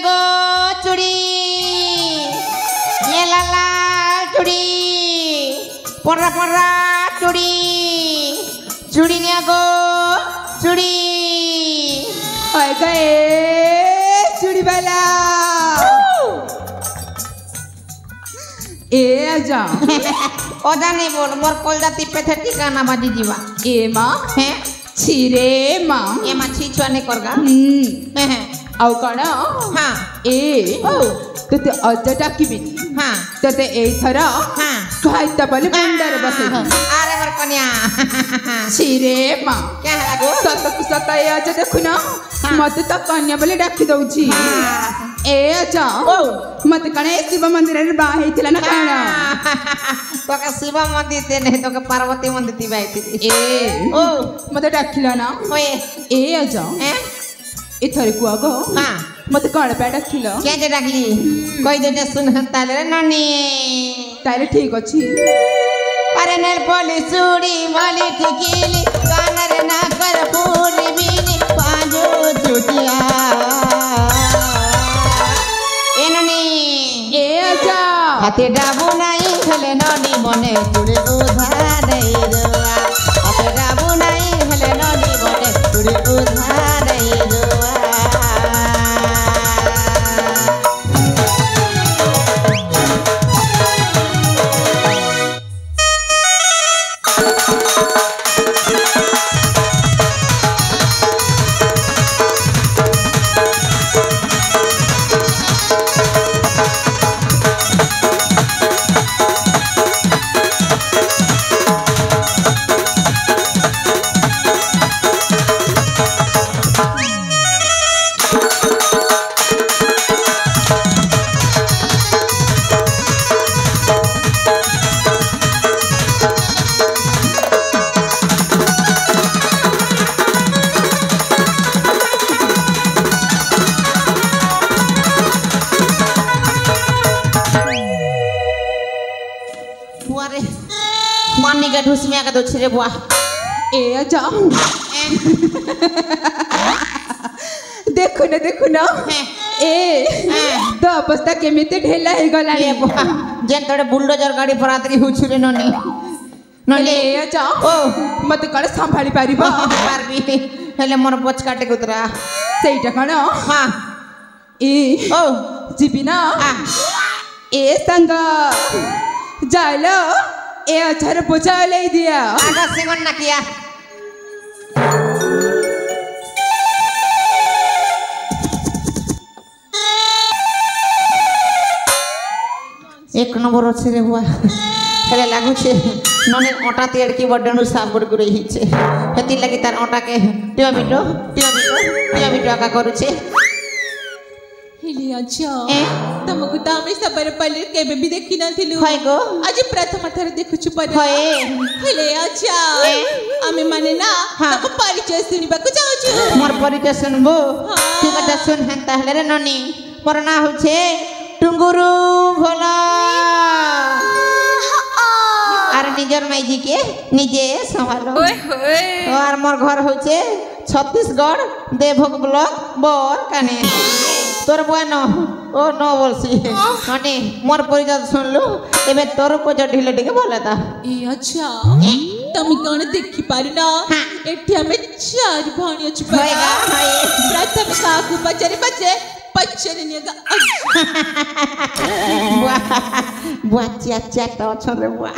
गो चूड़ी ये लाला चूड़ी पर्रा पर्रा चूड़ी चूड़ी ने गो चूड़ी हाय गए चूड़ी वाला ए आजा ओदा नहीं बोल मोर कोलदा तिपे थे ठिकाना बाजी जीवा ए माँ हैं छिरे माँ ये माछी छुआने करगा आउ कण हाँ ए तते अजटा किबिनी हाँ तते ए थरा हाँ कहता बोले बंदर बसे अरे मोर कन्या छिरे माँ क्या है गो सतक सताए आज देखु ना मत तो कन्या बोले डाकी दउची ए अच्छा मत कणे शिव मंदिर रे बाहे थिला ना कण तो का शिव मंदिर ते नहीं तो का पार्वती मंदिर ती बाई थी ए ओ मत डाकिला ना ओए ए अच्छा हैं इथरे को आगो हाँ मत कण पे डाकिला क्या जे डाकली कोई दे सुन ताले रे ननी ताले ठीक अछि अरे नेल पोली सुड़ी वाली ठिकीली कानर ना कर पूरी बीनी पांजो चुटिया एननी ए अच्छा हाथे डाबू नहीं हले ननी मने चुड़ी उधार रुआ हाथे डाबू नहीं हले ननी मने चुड़ी उधार रुआ मानी का ढूस में आकर तो छिरे बुआ ए अच्छा देखो ना ए तो अवस्था केमिते ढेला हे गला ये बुआ जेन तोड़े बुलडोजर गाड़ी पर आतरी हुछुरे ननी नले ए अच्छा ओ मत कड़ संभाली पारिबा पारबी हेले मोर बच काटे कुतरा सेइटा कण हां ए ओ जीबिना ए संग जायलो ए अच्छा रे पोचा ले दिया आगा सिमन ना किया एक नंबर अच्छे रे हुआ हेले लागू छे नने ओटा तेड़ की बडनु साबड़ गुरे हिचे हेति लगी तार ओटा के टिया बिटो आका करू छे हेले अच्छा तमको त हमें सबर पले केबे भी देखि न थिलु होय गो आज प्रथम थर देखु छु पर होय हेले अच्छा हमें माने ना तब परिचय सुनिबा को जाउ छु मोर परिचय सुनबो ठीक है सुन हंता हेले रे ननी मोर ना हो छे टुंगुरु भोला आर निजर माई जी के निजे संभालो ओए होए और मोर घर हो छे छत्तीसगढ़ देवभोग ब्लॉक बोर काने तोर बुआ न ओ न बोलसी माने मोर परिचय सुनलु एबे तोर को ढिले टिके बोलता ए अच्छा तमी कौन देखि पारु ना एठी हमें चार भाणी अछि होएगा प्रथम काकू बचरे बचे पचरे निगा बुआ बुआ चा तो छरे बुआ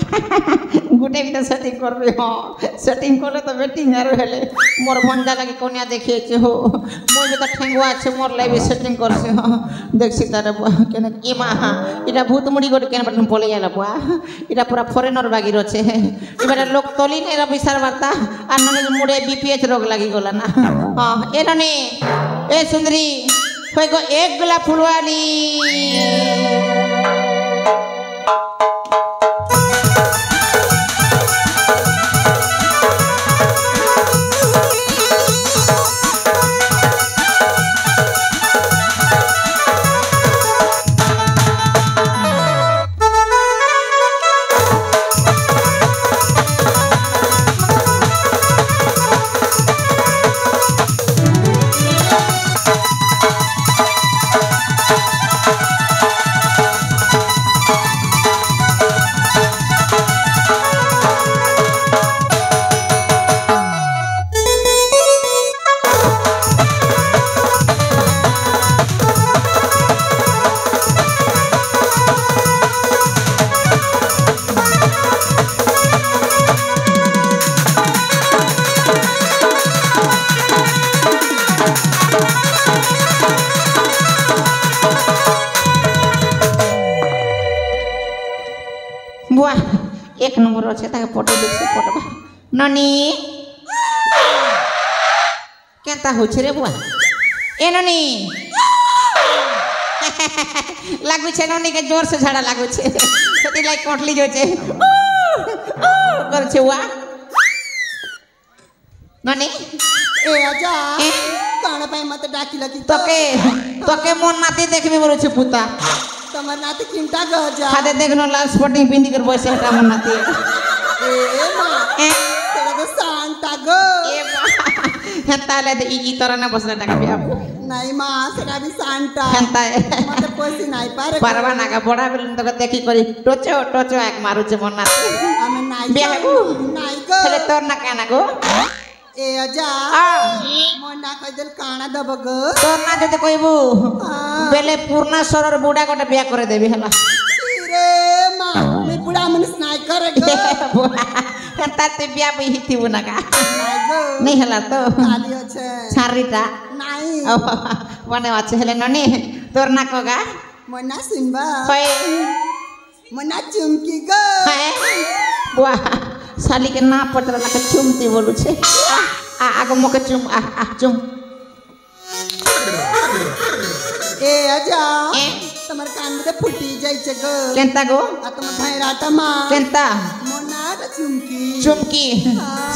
गुटे भी तो सेटिंग करबे हो सेटिंग करले तो वेटिंग आरो हेले मोर भंजा लगी कोनिया देखे छे हो मोर भी तो ठेंगुआ छे मोर लाइव सेटिंग करसे हो देखछि तारे बुआ केने ई मा इटा भूत मुड़ी गोट केने बटन पोले जाला बुआ इटा पूरा फॉरेनर बागी रो छे इबारे लोग तोली ने विचार वार्ता आ नने मुड़े बीपीएच रोग लागी गोला ना हां ए नने ए सुंदरी होय गो एक गुला फुलवाली अच्छे ताके फोटो देखि फोटो ननी केता होछ रे बुआ ए ननी लागु छे ननी के जोर से झाड़ा लागु छे सती लाइक कोटली जो छे कर छे वा ननी ए आजा काना पाई मत डाकी लगी तोके मन नाती देखबे बोलो छे पुता तमर नाती किंता गजा खादे देखनो लाल स्पोर्टिंग पिंदी कर बसे हटा मन नाती ए मां तेरा तो सांता गो ए हेंता ले दे ई तरह ना बसला टाका पे आप नहीं मां सेटा भी सांता हेंता मत पोसी नाही पारे परवा नागा बड़ा बिलन तो देखी करी टोचो एक मारू छे मन नाती हमें नाही बेहू नाही गो चले तोर ना काना गो ए आजा मोना कजल काना दबग तोर ना जते कहबू बेले पूर्णा सरर बुढ़ा गोटे बिया करे देबी हला रे मां मैं बुढ़ा मन स्नाई करे गो हेंता ते बिया पे हिथिबू ना का नाही गो नहीं हला तो खाली আছে छारीटा नाही बने আছে हेले ननी तोर ना कोगा मोना सिंबा होय मोना चुमकी गो बुआ साली के ना पत्र ला के चुमती बोलू छे आगो मोके चुम चुम ए आजा तमर कान में फुटी जाई छे गो केंता गो आ तुम भैराटा मां केंता मोना चुमकी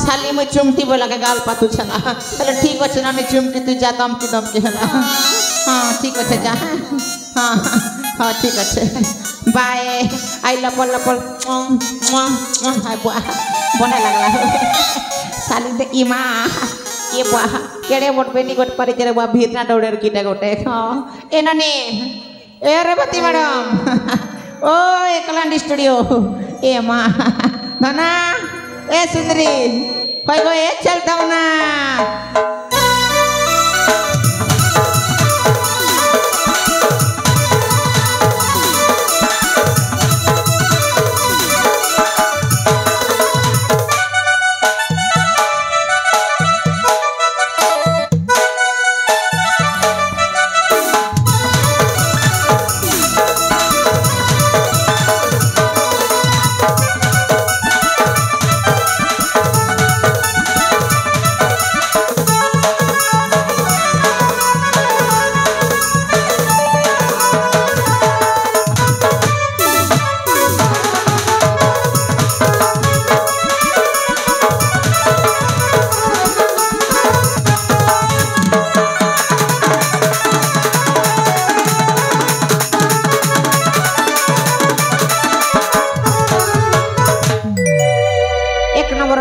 साली में चुमती बोला के गाल पातू छला चलो ठीक अछि ना चुमकी तू जा दमकी हला हां ठीक अछि जा हां ठीक अछि बाय आई लपल हाय बुआ बने लागला साली दे इमा ये बुआ केड़े मोट बेनी गोट परि करे बुआ भीतना दौड़े कीटा गोटे ए ननी ए रेवती मैडम ओ एकलांड स्टूडियो ए मां धना ए सुंदरी होय गो ए चलता ना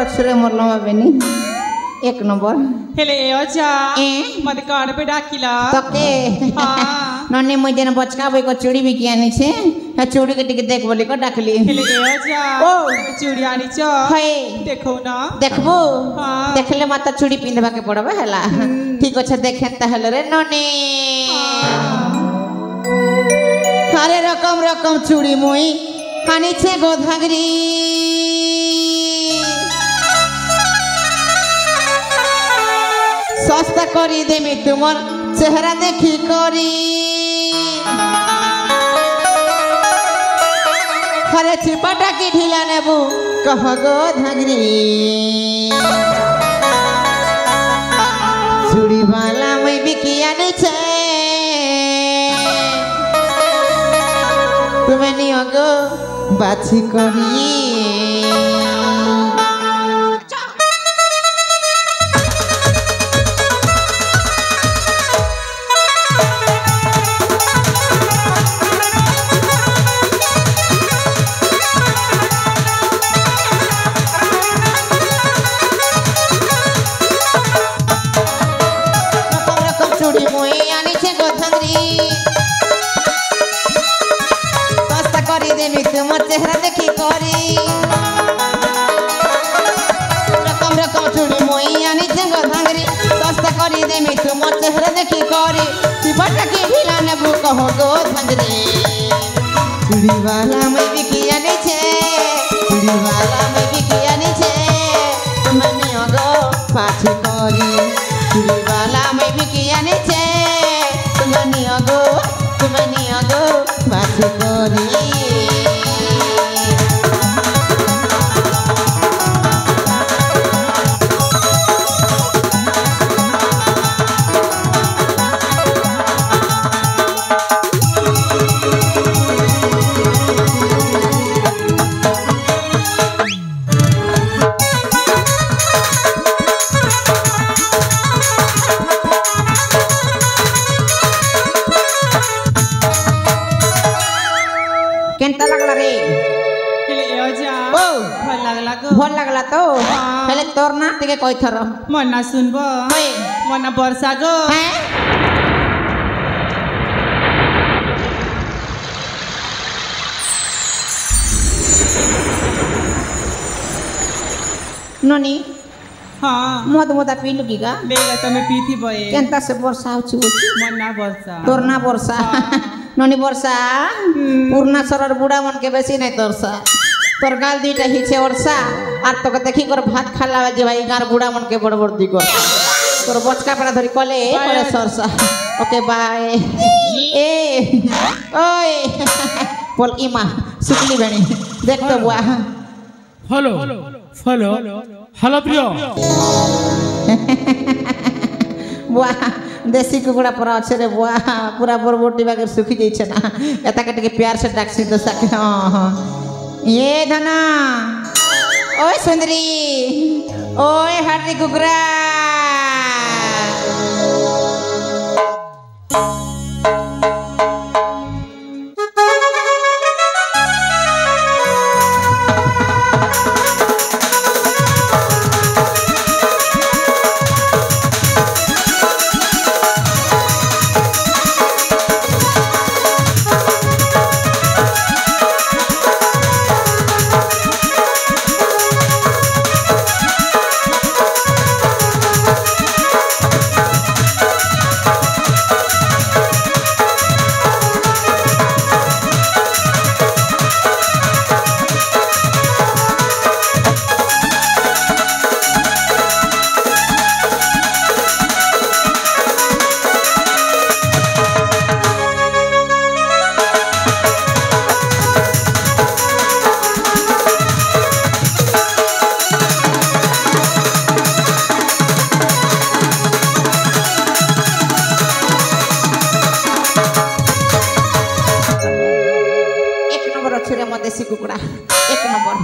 अक्षर मोर लमा बेनी एक नंबर हेले अजा मत कान पे डाकिला तके हां नन्ने म जन बचका बई को चूड़ी भी कियानी छे हा चूड़ी के टिके देख बोली को डाकली हेले अजा ओ चूड़ी आनी छ हय देखो ना देखबो हां देखले मत चूड़ी पिंधबा के पड़बे हला ठीक अछि देखेन त हले रे नने अरे रकम रकम चूड़ी मुई कानी छे गोधागरी सस्ता करी देमी तुमर चेहरा देखी करी हरे छिपाटा की ढीला नेबू कह गो धागरी चूड़ी वाला मैं बिकिया नहीं छे तुम्हें नहीं होगो बाछी करी तुमर चेहरा देखी करी रकम रकम चूड़ी मोई आनी जंग धांगरी सस्ता करी देमी तुमर चेहरा देखी करी सिपटा की ढीला नेबू कहो गो धांगरी चूड़ी वाला मैं बिकिया नहीं छे चूड़ी वाला मैं बिकिया नहीं छे तुम्हें नहीं गो पाछी करी चूड़ी वाला मैं बिकिया नहीं छे तुम्हें नहीं गो पाछी करी ଟିକେ କହିଥର ମନା ଶୁଣବ ହଏ ମନା ବର୍ଷା ଗো ନନି ହଁ ମଦ ମଦା ପିଲୁ କି ଗା ବେଗା ତମେ ପିଇଥିବ ଏ କେନ୍ତା ସେ ବର୍ଷା ହଉଛି ହଉଛି ମନା ବର୍ଷା তোর না বর্ষা ননি বর্ষা পূর্ণা সরর বুড়া মনকে বেশি নাই তোরসা তোর গাল দুইটা হিছে ওরসা আর তোকে দেখি করে ভাত খালা যে ভাই গার বুড়া মনকে বড় বড় দিগ তোর বচকা পড়া ধরি কলে করে সরসা ওকে বাই এ ওই বল ইমা শুকলি বেণী দেখ তো বুয়া হ্যালো হ্যালো হ্যালো প্রিয় বুয়া देसी कुकुड़ा पूरा अच्छे रे बुआ पूरा बोरबोटी बागर सुखी जाइए ना एता के टिके प्यार से डाकसी तो सके हाँ हाँ ये धना ओए सुंदरी ओए हरी कुकुरा देसी कुकुड़ा एक नंबर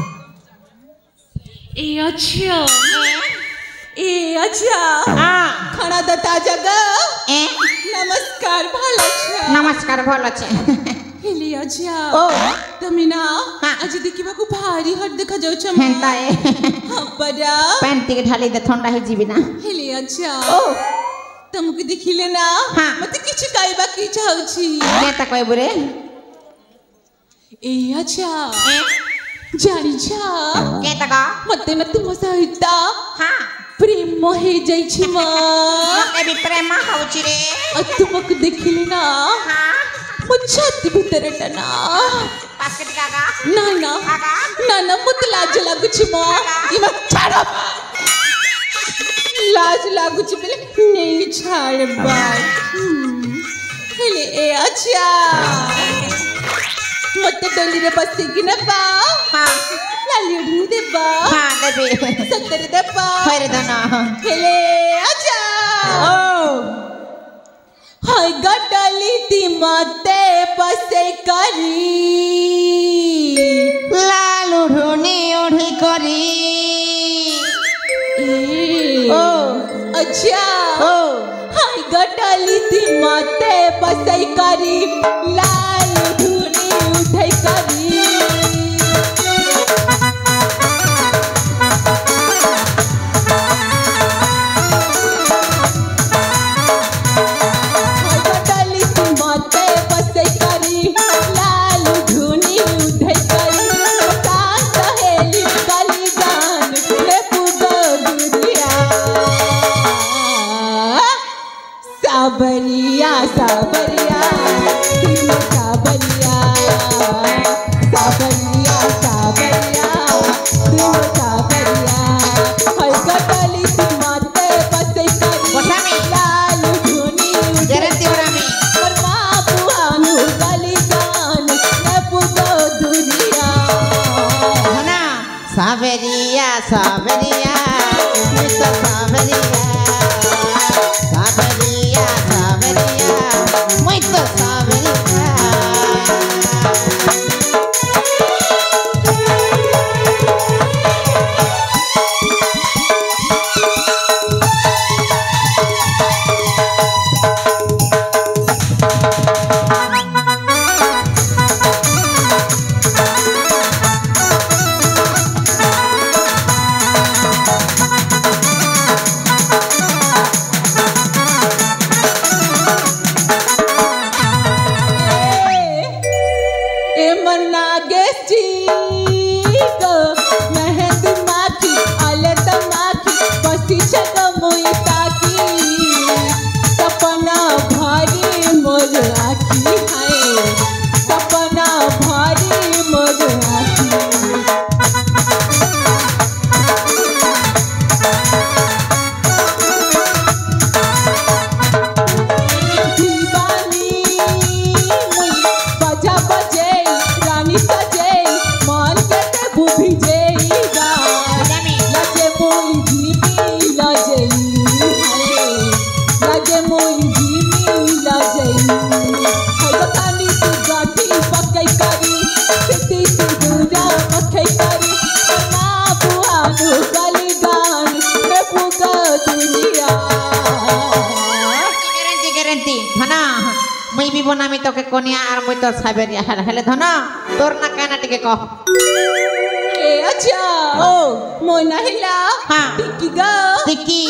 खाना तो ताजा ग नमस्कार भालो छ नमस्कार भल छे हेली अच्छा ओ तमी ना आज देखिबा को भारी हट देखा जाउ छ हेंता ए हपरा पैंट के ढाली दे ठंडा हे जीवी ना हेली अच्छा ओ तुमके देखिले ना मते किछ काइबा की चाहू छी केता कहबो रे ए अच्छा जानी छा केता का मते न तुम सहित हां प्रेम हे जाई छी म मते भी प्रेम होउची रे तुमके देखिले ना हां छाती भीतर टना बास्केट काका ना ना काका ना ना मत लाज लागु छी म इमा छाड़ लाज लागु छी बेले नहीं छाड़बा हेले ए अच्छा मत डोली रे बस्ती की ना बा हां लाली उड़ी दे बा हां देबे सत्तर दे बा खैर दना हेले अच्छा ओ हाय गडली ती मते पसे करी लालू ढूनी उड़ी करी ओ अच्छा ओ हाय गडली ती मते पसे करी लाल ढूनी उठे करी साबरिया साबरिया साबरिया साबरिया साबरिया साबरिया हाय कटली माते पसे करी लाल धुनी जरे तिवरामी परमा बुहानु गली गान ने पुगो दुनिया हना Sabaria Sabaria miss Sabaria Sabaria Sabaria muito saberia मुई ताकी सपना भारी मोर आखी है सपना भारी मोर आखी मुई भी बनामी तो के कोनिया आर मुई तो साबेरिया हेले धन तोर ना काना टिके कह ए अच्छा ओ मोय नाहिला हां टिकी गा टिकी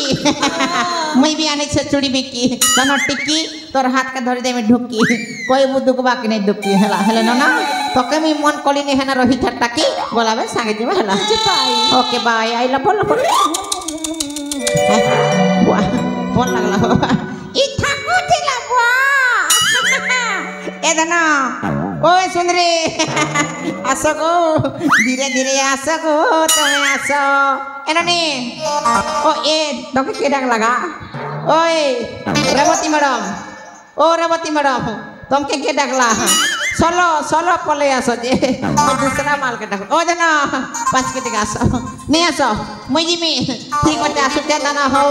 मुई भी आने से चूड़ी बिकी धन टिकी तोर हाथ के धरि दे में ढुकी कोई बुदुक बाकी नहीं दुकी हेला हेले ना तो के मी मन कोली ने हेना रही था टाकी बोलावे संगे जीवा हेला bye okay bye I love बोल वाह बोल लगला ई ठाकुर थिला बा ए धना ओए सुंदरी आसो गो धीरे धीरे आसो गो तुम्हें आसो एननी ओ ए दोके के डाक लगा ओए रेवती मैडम ओ रेवती मैडम तुमके के डाकला सोलो सोलो पले आसो जे दूसरा माल के डाक ओ धना पास के दिगा आसो नहीं आसो मुई में ठीक होता सुते धना हो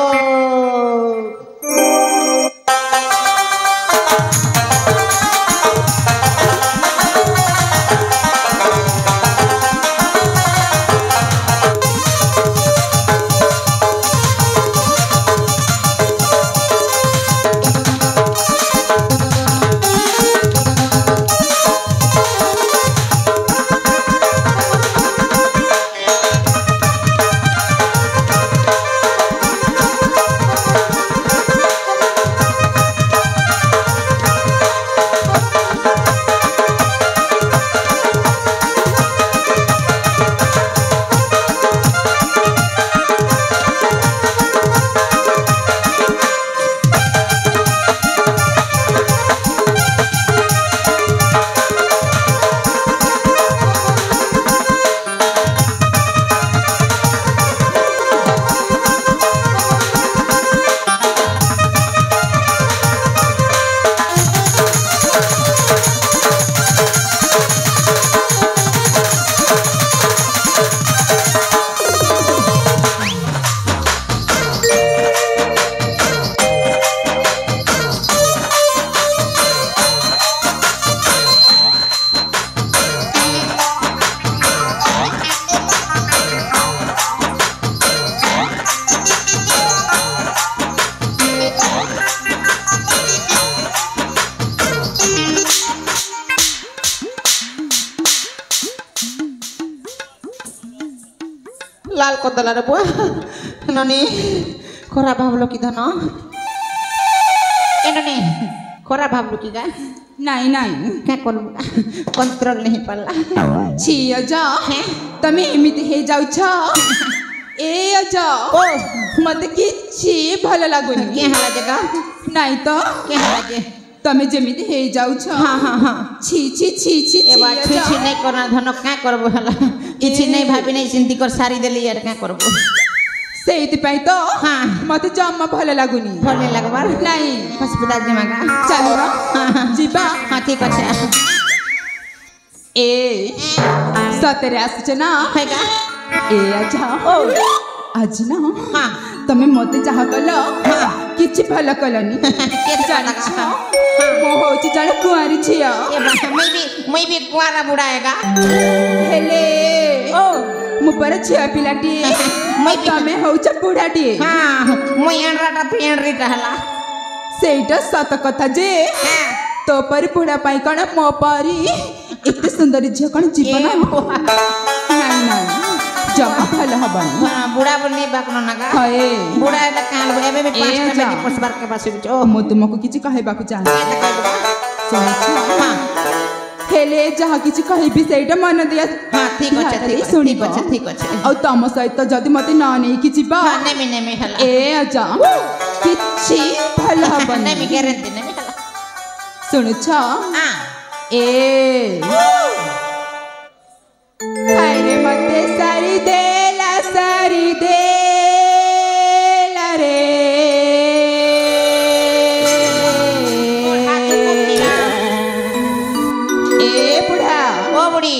लाल कदला रे बुआ ननी खोरा भावलो की धन ए ननी खोरा भावलो की गा नहीं नहीं क्या करू कंट्रोल नहीं पड़ला छिया जा तमे एमिति हे जाउ छ ए जा ओ मते किछि भल लागुनी के हला जगह नहीं तो के हला जे तमे जेमिति हे जाउ छ हां हां हां छी छी छी छी ए बात छी छी नहीं करना धन का करबो हला किछि नहीं भाभी नहीं चिंती कर सारी देली यार का करबो सेति पई तो हां मते जम्मा भल लागुनी भल लागबार नहीं हॉस्पिटल जिमागा चलो हां जीबा हां ठीक अछि ए सतरे आसछ ना हैगा ए अच्छा ओ आज ना हां तमे मते चाह कल हां किछि भल कलनी के जाना मो होछि जण कुआरी छिया ए बा मैं भी कुआरा बुढ़ाएगा हेले ओ मु पर छिया पिलाटी मैं तमे होछ बुढ़ाटी हां मैं एनराटा पेनरी रहला सेटा सत कथा जे हां तो पर बुढ़ा पाई कण मो पारी एते सुंदर झियो कण जीवन नहीं नहीं जमा भल हबन हां बुढ़ा बोली बाकनो नगा हए बुढ़ा एला काल एबे भी 5 टा में पसबार के पास ओ मो तुमको किछि कहे बाकु चाहे सुनै छी हां हेले जहा किछि कहबी सेटा मन दिया हां ठीक अछि ठीक सुनी अछि ठीक अछि औ तम सहित जदी मते न नै कि जिबा हां नेमी हला ए अजा किछि भल हबन नेमी गारंटी नेमी हला सुनु छ हां ए हायरे मते सारी देला रे ए बुढ़ा ओ बुढ़ी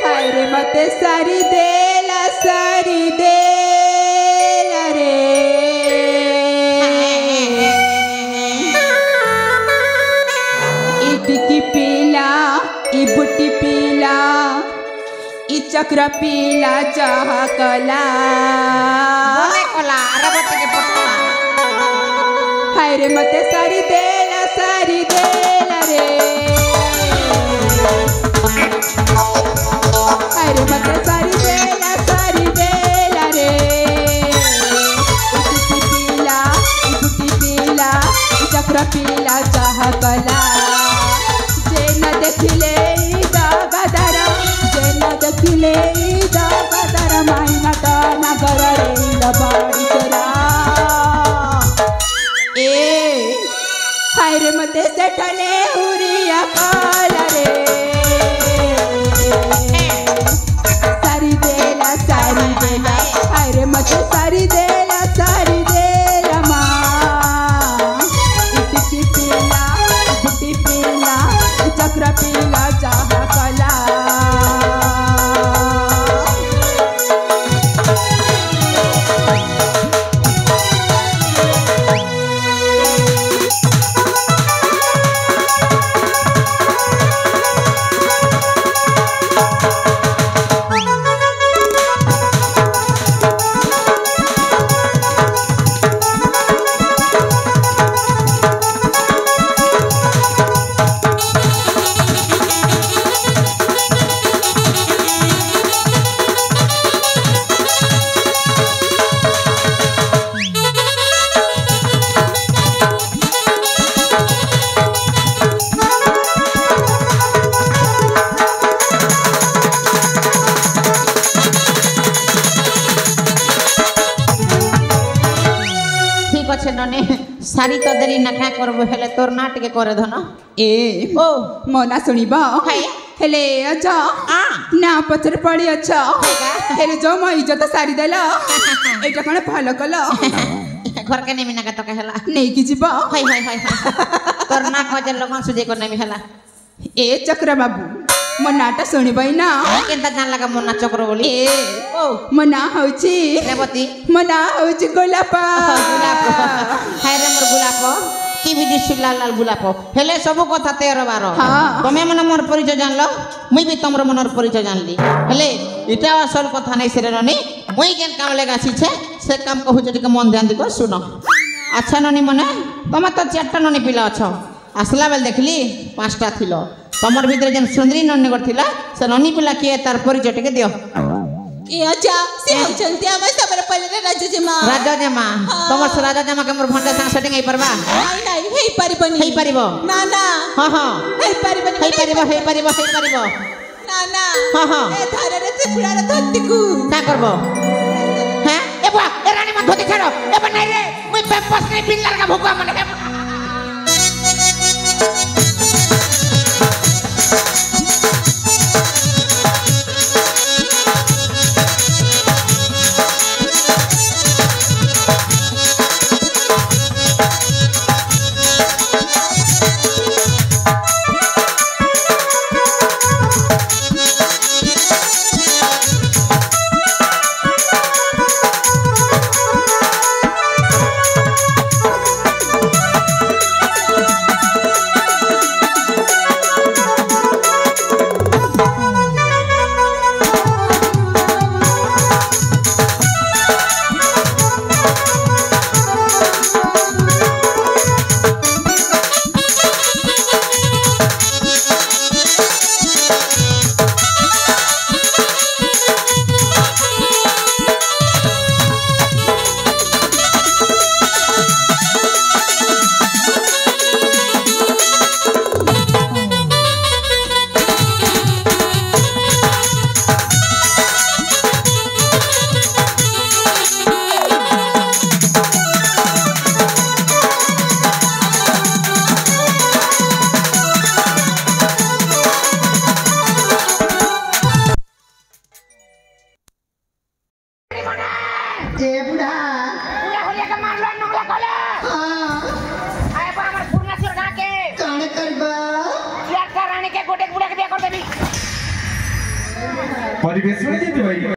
हायरे मते सारी देला रे इटकी पीला ई बुट्टी पीला ई चक्र पीला चाह कला बोले कोला रबत के पटवा हायरे मते सारी देला रे हायरे मते सारी देला रे इटकी पीला ई बुट्टी पीला ई चक्र पीला चाह कला जे न देखिले दागदारा जे न देखिले दागदारा माइना ता नगर रे लबाड़ी करा ए हायरे मते सेठने उरिया काला रे सारी देला हायरे मते सारी देला माँ इटकी पीला बुट्टी पीला चक्र पीला चाह कला सारी तो देरी ना क्या करबो हेले तोर नाट के करे धन ए ओ मना सुनिबा हेले अच्छा ना पचर पड़ी अच्छा हेले जो म इज्जत सारी देला एटा कने भालो कला घर के नेमी ना तो कहला नहीं कि जीवा हाय हाय हाय तोर ना खजे लोगन सुजे को नेमी हला ए चक्र बाबू मनाटा सुनिबई ना केनता जान लगा मना चक्र बोली ए ओ मना होची रेवती मना होची गोलाप हाय रे मोर गोलाप की विधि लाल लाल गोलाप हेले सब कथा 13 12 तमे मन मोर परिचय जानलो मुई भी तमर मनर परिचय जानली हेले इटा असल कथा नै सेरे ननी मुई केन काम लेगा छे से काम कहू जे मन ध्यान दिको सुनो अच्छा ननी मने तमे तो 4टा ननी पिला अछ आसला बेल देखली 5टा थिलो तमर भीतर जन सुंदरी ननी करथिला से ननी पिला के तार परिचय टिके दियो ए अच्छा से चलते हम सब पहले राजा जमा तमर से राजा जमा के मोर भंडा संग सेटिंग हे परबा नहीं हे परिबनी हे परिबो ना ना हां हां हे परिबनी हे परिबो ना ना हां हां ए थारे रे त्रिपुरा रे धोतीकू का करबो हैं ए बा ए रानी मा धोती छाड़ो ए बा नहीं रे मुई पेपस नहीं बिल्लार का भुका मने बुढ़ा पूरा होलिया के मारलो नंगला कले हाँ आए पर हमर पूर्णा सिर गा के काने करबा यार रानी के गोटे बुढ़ा के बिया कर देबी परिवेश में जीत भाई